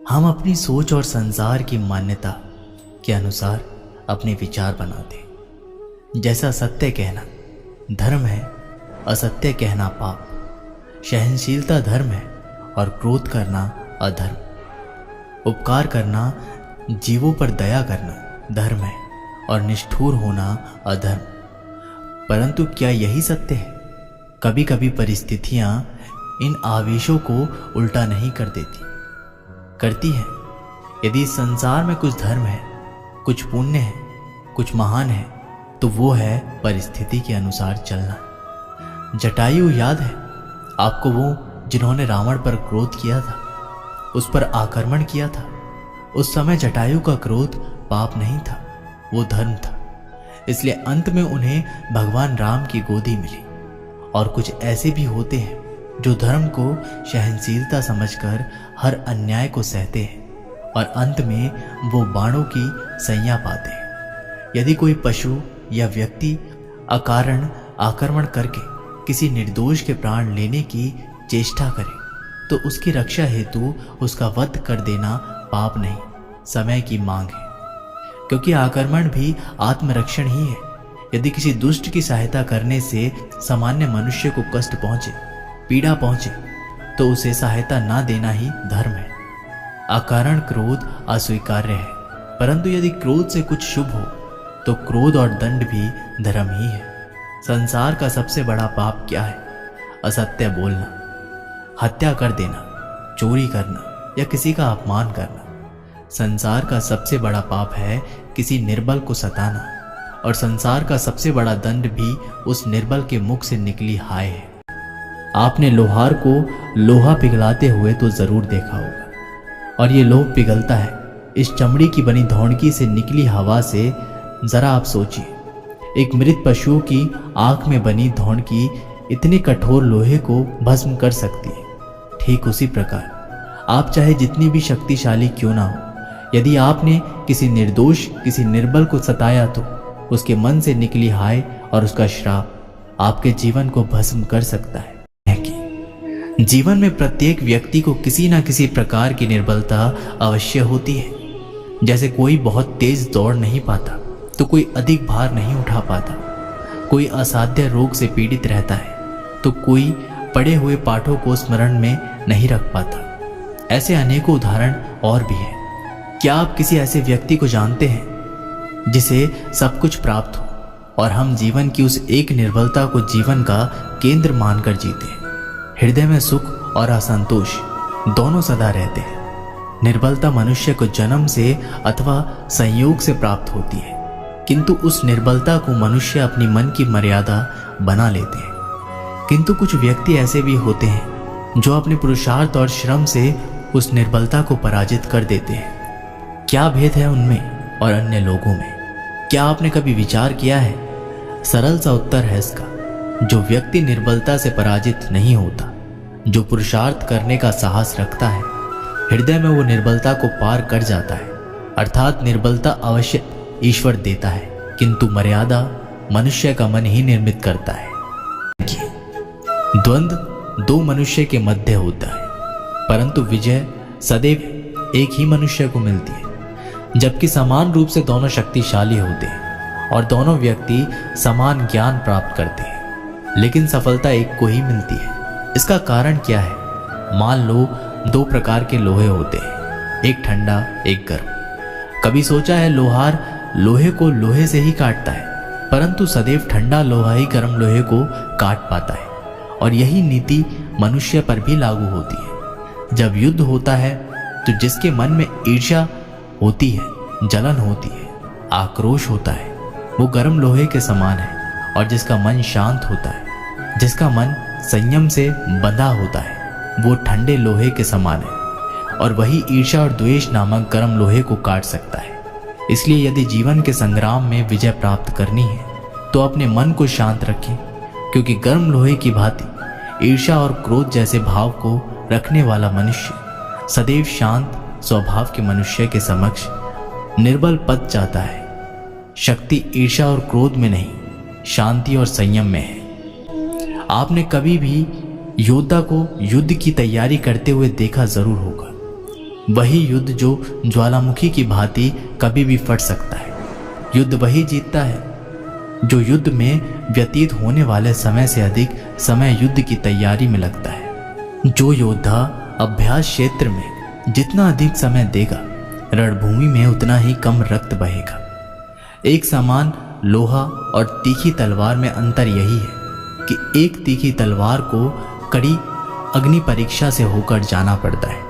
हम अपनी सोच और संसार की मान्यता के अनुसार अपने विचार बनाते हैं। जैसा सत्य कहना धर्म है, असत्य कहना पाप, सहनशीलता धर्म है और क्रोध करना अधर्म, उपकार करना, जीवों पर दया करना धर्म है और निष्ठुर होना अधर्म। परंतु क्या यही सत्य है? कभी कभी परिस्थितियां इन आवेशों को उल्टा नहीं कर देती, करती है। यदि संसार में कुछ धर्म है, कुछ पुण्य है, कुछ महान है, तो वो है परिस्थिति के अनुसार चलना। जटायु याद है आपको, वो जिन्होंने रावण पर क्रोध किया था, उस पर आक्रमण किया था। उस समय जटायु का क्रोध पाप नहीं था, वो धर्म था। इसलिए अंत में उन्हें भगवान राम की गोदी मिली। और कुछ ऐसे भी होते हैं जो धर्म को सहनशीलता समझकर हर अन्याय को सहते हैं और अंत में वो बाणों की सैया पाते हैं। यदि कोई पशु या व्यक्ति अकारण आक्रमण करके किसी निर्दोष के प्राण लेने की चेष्टा करे तो उसकी रक्षा हेतु उसका वध कर देना पाप नहीं, समय की मांग है। क्योंकि आक्रमण भी आत्मरक्षण ही है। यदि किसी दुष्ट की सहायता करने से सामान्य मनुष्य को कष्ट पहुंचे, पीड़ा पहुंचे, तो उसे सहायता ना देना ही धर्म है। अकारण क्रोध अस्वीकार्य है, परंतु यदि क्रोध से कुछ शुभ हो तो क्रोध और दंड भी धर्म ही है। संसार का सबसे बड़ा पाप क्या है? असत्य बोलना, हत्या कर देना, चोरी करना या किसी का अपमान करना। संसार का सबसे बड़ा पाप है किसी निर्बल को सताना, और संसार का सबसे बड़ा दंड भी उस निर्बल के मुख से निकली हाय है। आपने लोहार को लोहा पिघलाते हुए तो जरूर देखा होगा, और ये लोह पिघलता है इस चमड़ी की बनी धौणकी से निकली हवा से। जरा आप सोचिए, एक मृत पशु की आंख में बनी धौणकी इतने कठोर लोहे को भस्म कर सकती है। ठीक उसी प्रकार आप चाहे जितनी भी शक्तिशाली क्यों ना हो, यदि आपने किसी निर्दोष, किसी निर्बल को सताया तो उसके मन से निकली हाय और उसका श्राप आपके जीवन को भस्म कर सकता है। कि जीवन में प्रत्येक व्यक्ति को किसी ना किसी प्रकार की निर्बलता अवश्य होती है। जैसे कोई बहुत तेज दौड़ नहीं पाता तो कोई अधिक भार नहीं उठा पाता, कोई असाध्य रोग से पीड़ित रहता है तो कोई पढ़े हुए पाठों को स्मरण में नहीं रख पाता। ऐसे अनेकों उदाहरण और भी हैं। क्या आप किसी ऐसे व्यक्ति को जानते हैं जिसे सब कुछ प्राप्त हो और हम जीवन की उस एक निर्बलता को जीवन का केंद्र मानकर जीते हैं? हृदय में सुख और असंतोष दोनों सदा रहते हैं। निर्बलता मनुष्य को जन्म से अथवा संयोग से प्राप्त होती है, किंतु उस निर्बलता को मनुष्य अपनी मन की मर्यादा बना लेते हैं। किंतु कुछ व्यक्ति ऐसे भी होते हैं जो अपने पुरुषार्थ और श्रम से उस निर्बलता को पराजित कर देते हैं। क्या भेद है उनमें और अन्य लोगों में? क्या आपने कभी विचार किया है? सरल सा उत्तर है इसका, जो व्यक्ति निर्बलता से पराजित नहीं होता, जो पुरुषार्थ करने का साहस रखता है, हृदय में वो निर्बलता को पार कर जाता है। अर्थात निर्बलता अवश्य ईश्वर देता है, किंतु मर्यादा मनुष्य का मन ही निर्मित करता है। द्वंद्व दो मनुष्य के मध्य होता है, परंतु विजय सदैव एक ही मनुष्य को मिलती है। जबकि समान रूप से दोनों शक्तिशाली होते हैं और दोनों व्यक्ति समान ज्ञान प्राप्त करते हैं, लेकिन सफलता एक को ही मिलती है। इसका कारण क्या है? मान लो दो प्रकार के लोहे होते हैं, एक ठंडा, एक गर्म। कभी सोचा है लोहार लोहे को लोहे से ही काटता है, परंतु सदैव ठंडा लोहा ही गर्म लोहे को काट पाता है। और यही नीति मनुष्य पर भी लागू होती है। जब युद्ध होता है तो जिसके मन में ईर्ष्या होती है, जलन होती है, आक्रोश होता है, वो गर्म लोहे के समान है। और जिसका मन शांत होता है, जिसका मन संयम से बंधा होता है, वो ठंडे लोहे के समान है और वही ईर्ष्या और द्वेष नामक गर्म लोहे को काट सकता है। इसलिए यदि जीवन के संग्राम में विजय प्राप्त करनी है तो अपने मन को शांत रखें, क्योंकि गर्म लोहे की भांति ईर्ष्या और क्रोध जैसे भाव को रखने वाला मनुष्य सदैव शांत स्वभाव के मनुष्य के समक्ष निर्बल पद चाहता है। शक्ति ईर्ष्या और क्रोध में नहीं, शांति और संयम में है। आपने कभी भी योद्धा को युद्ध की तैयारी करते हुए देखा जरूर होगा। वही युद्ध जो ज्वालामुखी की भांति कभी भी फट सकता है। युद्ध वही जीतता है जो युद्ध में व्यतीत होने वाले समय से अधिक समय युद्ध की तैयारी में लगता है। जो योद्धा अभ्यास क्षेत्र में जितना अधिक समय देगा, रणभूमि में उतना ही कम रक्त बहेगा। एक समान लोहा और तीखी तलवार में अंतर यही है कि एक तीखी तलवार को कड़ी अग्नि परीक्षा से होकर जाना पड़ता है,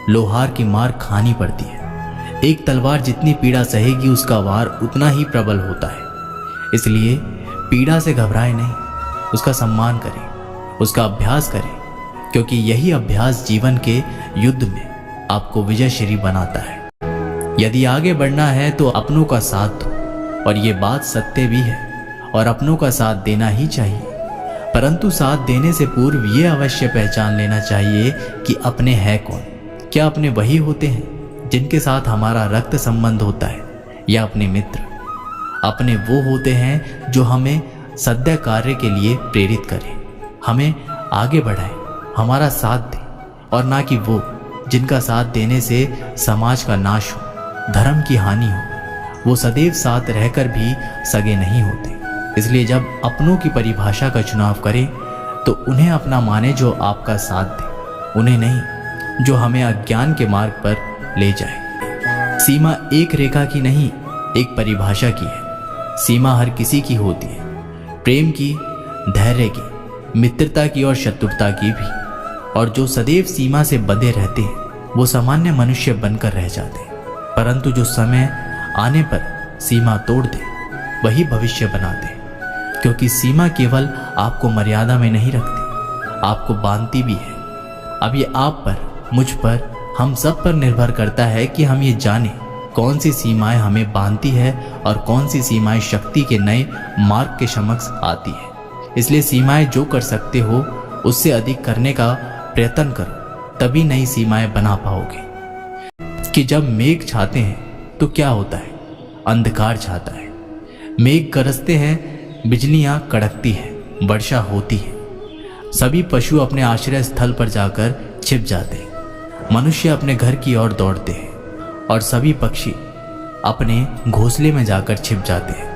लोहार की मार खानी पड़ती है। एक तलवार जितनी पीड़ा सहेगी उसका वार उतना ही प्रबल होता है। इसलिए पीड़ा से घबराए नहीं, उसका सम्मान करें, उसका अभ्यास करें, क्योंकि यही अभ्यास जीवन के युद्ध में आपको विजयश्री बनाता है। यदि आगे बढ़ना है तो अपनों का साथ दो, और ये बात सत्य भी है, और अपनों का साथ देना ही चाहिए। परंतु साथ देने से पूर्व ये अवश्य पहचान लेना चाहिए कि अपने हैं कौन। क्या अपने वही होते हैं जिनके साथ हमारा रक्त संबंध होता है, या अपने मित्र? अपने वो होते हैं जो हमें सद्य कार्य के लिए प्रेरित करें, हमें आगे बढ़ाएं, हमारा साथ दें, और ना कि वो जिनका साथ देने से समाज का नाश हो, धर्म की हानि हो। वो सदैव साथ रहकर भी सगे नहीं होते। इसलिए जब अपनों की परिभाषा का चुनाव करें तो उन्हें अपना माने जो आपका साथ दे, उन्हें नहीं जो हमें अज्ञान के मार्ग पर ले जाए। सीमा एक रेखा की नहीं, एक परिभाषा की है। सीमा हर किसी की होती है, प्रेम की, धैर्य की, मित्रता की और शत्रुता की भी। और जो सदैव सीमा से बंधे रहते हैं वो सामान्य मनुष्य बनकर रह जाते हैं। परंतु जो समय आने पर सीमा तोड़ दे वही भविष्य बनाते हैं, क्योंकि सीमा केवल आपको मर्यादा में नहीं रखती, आपको बांधती भी है। अब ये आप पर, मुझ पर, हम सब पर निर्भर करता है कि हम ये जानें कौन सी सीमाएं हमें बांधती है और कौन सी सीमाएं शक्ति के नए मार्ग के समक्ष आती है। इसलिए सीमाएं जो कर सकते हो उससे अधिक करने का प्रयत्न करो, तभी नई सीमाएं बना पाओगे। कि जब मेघ छाते हैं तो क्या होता है? अंधकार छाता है। मेघ गरजते हैं, बिजलियां कड़कती हैं, वर्षा होती है। सभी पशु अपने आश्रय स्थल पर जाकर छिप जाते हैं, मनुष्य अपने घर की ओर दौड़ते हैं, और सभी पक्षी अपने घोंसले में जाकर छिप जाते हैं।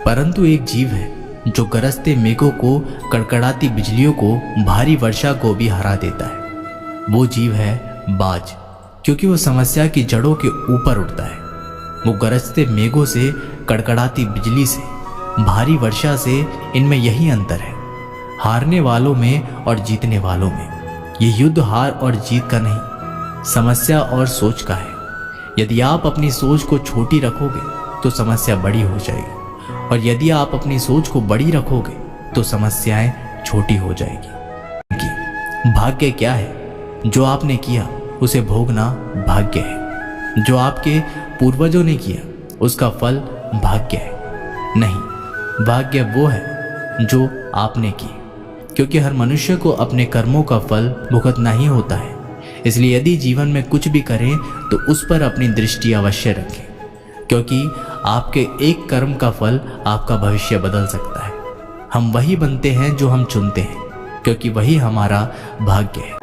परंतु एक जीव है जो गरजते मेघों को, कड़कड़ाती बिजलियों को, भारी वर्षा को भी हरा देता है। वो जीव है बाज, क्योंकि वो समस्या की जड़ों के ऊपर उठता है। वो गरजते मेघों से, कड़कड़ाती बिजली से, भारी वर्षा से, इनमें यही अंतर है, हारने वालों में और जीतने वालों में। ये युद्ध हार और जीत का नहीं, समस्या और सोच का है। यदि आप अपनी सोच को छोटी रखोगे तो समस्या बड़ी हो जाएगी, और यदि आप अपनी सोच को बड़ी रखोगे तो समस्याएं छोटी हो जाएगी। भाग्य क्या है? जो आपने किया उसे भोगना भाग्य है। जो आपके पूर्वजों ने किया उसका फल भाग्य है नहीं। भाग्य वो है जो आपने की, क्योंकि हर मनुष्य को अपने कर्मों का फल भुगतना ही होता है। इसलिए यदि जीवन में कुछ भी करें तो उस पर अपनी दृष्टि अवश्य रखें, क्योंकि आपके एक कर्म का फल आपका भविष्य बदल सकता है। हम वही बनते हैं जो हम चुनते हैं, क्योंकि वही हमारा भाग्य है।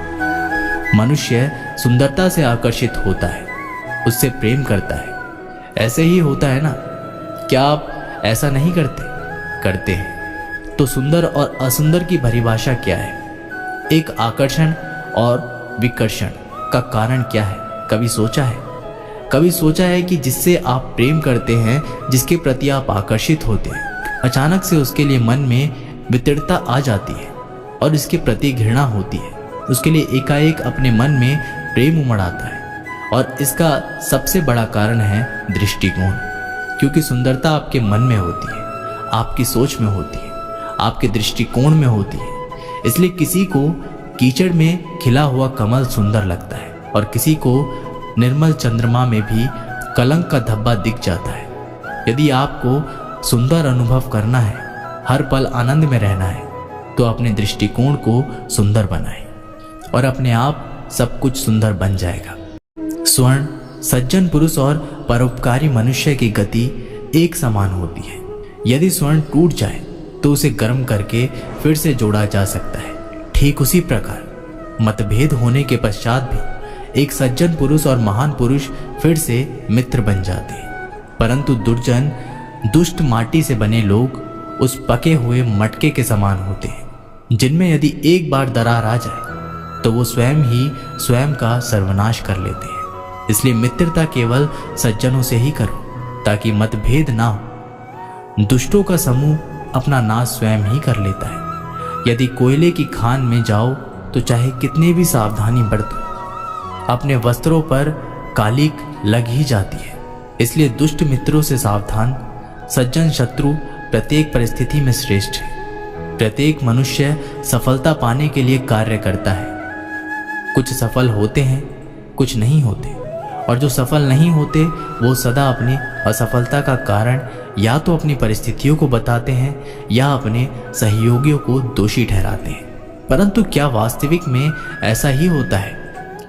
मनुष्य सुंदरता से आकर्षित होता है, उससे प्रेम करता है। ऐसे ही होता है ना? क्या आप ऐसा नहीं करते? करते हैं। तो सुंदर और असुंदर की परिभाषा क्या है? एक आकर्षण और विकर्षण का कारण क्या है? कभी सोचा है? कभी सोचा है कि जिससे आप प्रेम करते हैं, जिसके प्रति आप आकर्षित होते हैं, अचानक से उसके लिए मन में वितृष्णा आ जाती है और इसके प्रति घृणा होती है। उसके लिए एकाएक अपने मन में प्रेम उमड़ आता है, और इसका सबसे बड़ा कारण है दृष्टिकोण। क्योंकि सुंदरता आपके मन में होती है, आपकी सोच में होती है, आपके दृष्टिकोण में होती है। इसलिए किसी को कीचड़ में खिला हुआ कमल सुंदर लगता है, और किसी को निर्मल चंद्रमा में भी कलंक का धब्बा दिख जाता है। यदि आपको सुंदर अनुभव करना है, हर पल आनंद में रहना है, तो अपने दृष्टिकोण को सुंदर बनाएं, और अपने आप सब कुछ सुंदर बन जाएगा। स्वर्ण, सज्जन पुरुष और परोपकारी मनुष्य की गति एक समान होती है। यदि स्वर्ण टूट जाए तो उसे गर्म करके फिर से जोड़ा जा सकता है। ठीक उसी प्रकार मतभेद होने के पश्चात भी एक सज्जन पुरुष और महान पुरुष फिर से मित्र बन जाते हैं। परंतु दुर्जन दुष्ट माटी से बने लोग उस पके हुए मटके के समान होते हैं, जिनमें यदि एक बार दरार आ जाए तो वो स्वयं ही स्वयं का सर्वनाश कर लेते हैं। इसलिए मित्रता केवल सज्जनों से ही करो, ताकि मतभेद ना हो। दुष्टों का समूह अपना नाश स्वयं ही कर लेता है। यदि कोयले की खान में जाओ तो चाहे कितनी भी सावधानी बरतो, अपने वस्त्रों पर कालिक लग ही जाती है। इसलिए दुष्ट मित्रों से सावधान। सज्जन शत्रु प्रत्येक परिस्थिति में श्रेष्ठ है। प्रत्येक मनुष्य सफलता पाने के लिए कार्य करता है। कुछ सफल होते हैं, कुछ नहीं होते, और जो सफल नहीं होते वो सदा अपनी असफलता का कारण या तो अपनी परिस्थितियों को बताते हैं या अपने सहयोगियों को दोषी ठहराते हैं। परंतु क्या वास्तविक में ऐसा ही होता है?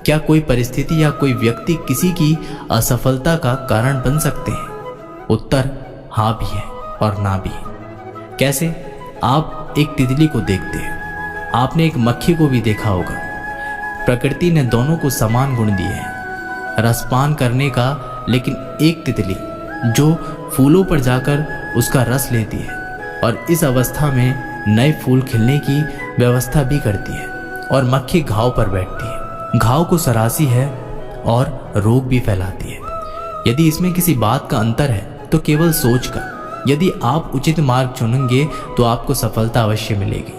क्या कोई परिस्थिति या कोई व्यक्ति किसी की असफलता का कारण बन सकते हैं? उत्तर हाँ भी है और ना भी है। कैसे? आप एक तितली को देखते हैं, आपने एक मक्खी को भी देखा होगा। प्रकृति ने दोनों को समान गुण दिए हैं रसपान करने का, लेकिन एक तितली जो फूलों पर जाकर उसका रस लेती है और इस अवस्था में नए फूल खिलने की व्यवस्था भी करती है, और मक्खी घाव पर बैठती है, घाव को सरासी है और रोग भी फैलाती है। यदि इसमें किसी बात का अंतर है तो केवल सोच का। यदि आप उचित मार्ग चुनेंगे तो आपको सफलता अवश्य मिलेगी,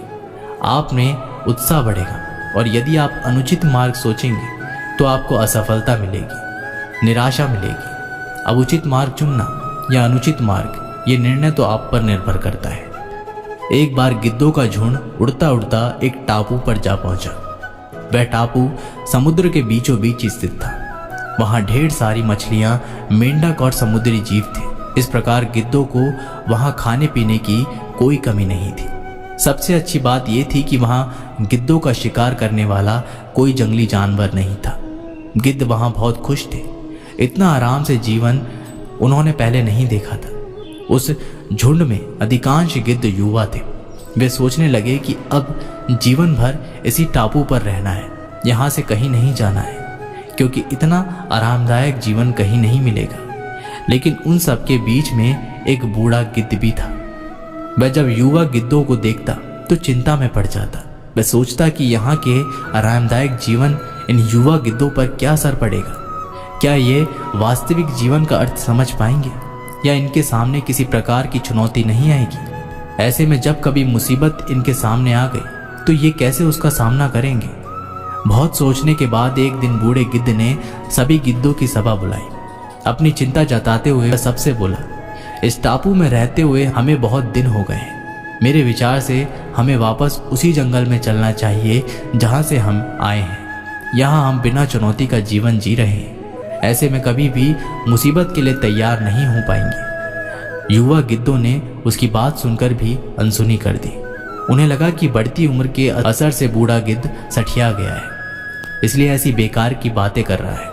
आप में उत्साह बढ़ेगा, और यदि आप अनुचित मार्ग सोचेंगे तो आपको असफलता मिलेगी, निराशा मिलेगी। अब उचित मार्ग चुनना या अनुचित मार्ग, ये निर्णय तो आप पर निर्भर करता है। एक बार गिद्धों का झुंड उड़ता उड़ता एक टापू पर जा पहुंचा। वह टापू समुद्र के बीचों बीच स्थित था। वहां ढेर सारी मछलियां, मेंढक और समुद्री जीव थे। इस प्रकार गिद्धों को वहां खाने पीने की कोई कमी नहीं थी। सबसे अच्छी बात यह थी कि वहां गिद्धों का शिकार करने वाला कोई जंगली जानवर नहीं था। गिद्ध वहां बहुत खुश थे। इतना आराम से जीवन उन्होंने पहले नहीं देखा था। उस झुंड में अधिकांश गिद्ध युवा थे। वे सोचने लगे कि अब जीवन भर इसी टापू पर रहना है, यहाँ से कहीं नहीं जाना है, क्योंकि इतना आरामदायक जीवन कहीं नहीं मिलेगा। लेकिन उन सब के बीच में एक बूढ़ा गिद्ध भी था। वह जब युवा गिद्धों को देखता तो चिंता में पड़ जाता। वह सोचता कि यहाँ के आरामदायक जीवन इन युवा गिद्धों पर क्या असर पड़ेगा। क्या ये वास्तविक जीवन का अर्थ समझ पाएंगे, या इनके सामने किसी प्रकार की चुनौती नहीं आएगी? ऐसे में जब कभी मुसीबत इनके सामने आ गई तो ये कैसे उसका सामना करेंगे? बहुत सोचने के बाद एक दिन बूढ़े गिद्ध ने सभी गिद्धों की सभा बुलाई। अपनी चिंता जताते हुए वह सबसे बोला, इस टापू में रहते हुए हमें बहुत दिन हो गए हैं। मेरे विचार से हमें वापस उसी जंगल में चलना चाहिए जहाँ से हम आए हैं। यहाँ हम बिना चुनौती का जीवन जी रहे हैं। ऐसे में कभी भी मुसीबत के लिए तैयार नहीं हो पाएंगे। युवा गिद्धों ने उसकी बात सुनकर भी अनसुनी कर दी। उन्हें लगा कि बढ़ती उम्र के असर से बूढ़ा गिद्ध सठिया गया है, इसलिए ऐसी बेकार की बातें कर रहा है।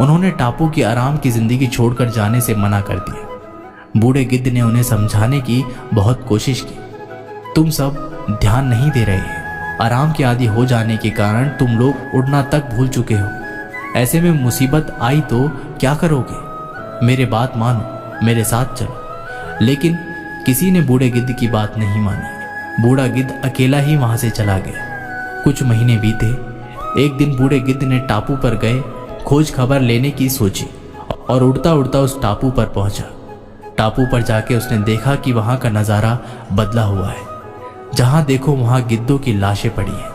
उन्होंने टापू की आराम की जिंदगी छोड़कर जाने से मना कर दिया। बूढ़े गिद्ध ने उन्हें समझाने की बहुत कोशिश की। तुम सब ध्यान नहीं दे रहे हैं। आराम के आदी हो जाने के कारण तुम लोग उड़ना तक भूल चुके हो। ऐसे में मुसीबत आई तो क्या करोगे? मेरे बात मानो, मेरे साथ चलो। लेकिन किसी ने बूढ़े गिद्ध की बात नहीं मानी। बूढ़ा गिद्ध अकेला ही वहां से चला गया। कुछ महीने बीते। एक दिन बूढ़े गिद्ध ने टापू पर गए खोज खबर लेने की सोची और उड़ता उड़ता उस टापू पर पहुंचा। टापू पर जाके उसने देखा कि वहां का नज़ारा बदला हुआ है। जहां देखो वहां गिद्धों की लाशें पड़ी हैं।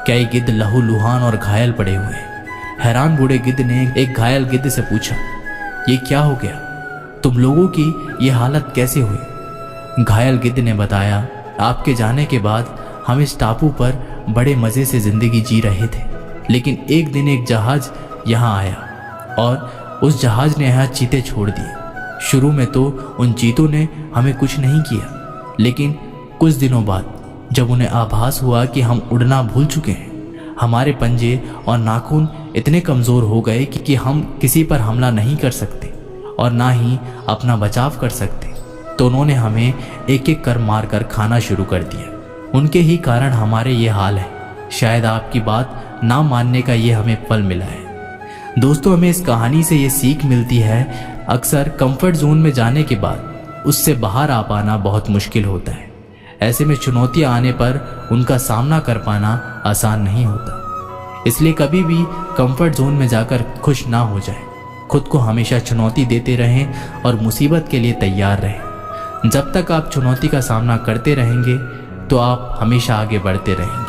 कई गिद्ध लहूलुहान और घायल पड़े हुए हैं। हैरान बूढ़े गिद्ध ने एक घायल गिद्ध से पूछा, ये क्या हो गया? तुम लोगों की ये हालत कैसे हुई? घायल गिद्ध ने बताया, आपके जाने के बाद हम इस टापू पर बड़े मज़े से ज़िंदगी जी रहे थे, लेकिन एक दिन एक जहाज़ यहाँ आया और उस जहाज़ ने यहाँ चीते छोड़ दिए। शुरू में तो उन चीतों ने हमें कुछ नहीं किया, लेकिन कुछ दिनों बाद जब उन्हें आभास हुआ कि हम उड़ना भूल चुके हैं, हमारे पंजे और नाखून इतने कमज़ोर हो गए कि हम किसी पर हमला नहीं कर सकते और ना ही अपना बचाव कर सकते, तो उन्होंने हमें एक एक कर मार कर खाना शुरू कर दिया। उनके ही कारण हमारे ये हाल है। शायद आपकी बात ना मानने का ये हमें फल मिला है। दोस्तों, हमें इस कहानी से ये सीख मिलती है, अक्सर कंफर्ट जोन में जाने के बाद उससे बाहर आ पाना बहुत मुश्किल होता है। ऐसे में चुनौतियां आने पर उनका सामना कर पाना आसान नहीं होता। इसलिए कभी भी कंफर्ट जोन में जाकर खुश ना हो जाए। खुद को हमेशा चुनौती देते रहें और मुसीबत के लिए तैयार रहें। जब तक आप चुनौती का सामना करते रहेंगे तो आप हमेशा आगे बढ़ते रहेंगे।